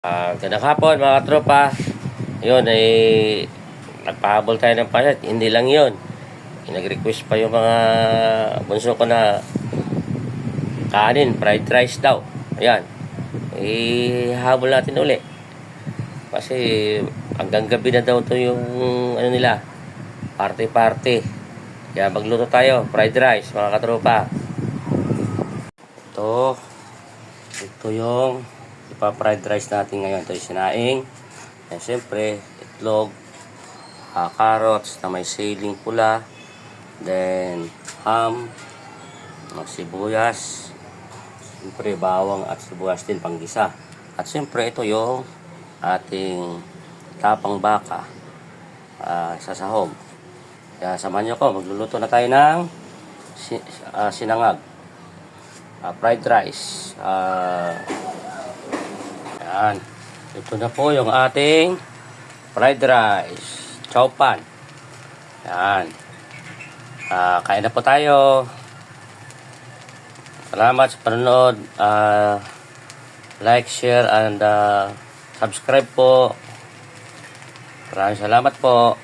Gandang hapon mga tropa. Yun ay nagpahabol tayo ng pasit. Hindi lang yun. Nag-request pa yung mga bunso ko na kanin, fried rice daw. Ayan. Habol natin uli. Kasi hanggang gabi na daw to yung ano nila. Party-party. Kaya magluto tayo. Fried rice mga katropa. Ito yung ipa-fried rice natin ngayon. Ito yung sinaing. And siyempre, itlog, carrots na may siling pula, then ham, sibuyas, siyempre bawang at sibuyas din panggisa. At siyempre ito yung ating tapang baka sa sahog. Kaya samahan nyo ko, magluluto na tayo ng sinangag, fried rice. Yan. Ito na po yung ating fried rice. Chowpan. Yan. Kain na po tayo. Salamat sa panonood. Like, share, and subscribe po. Maraming salamat po.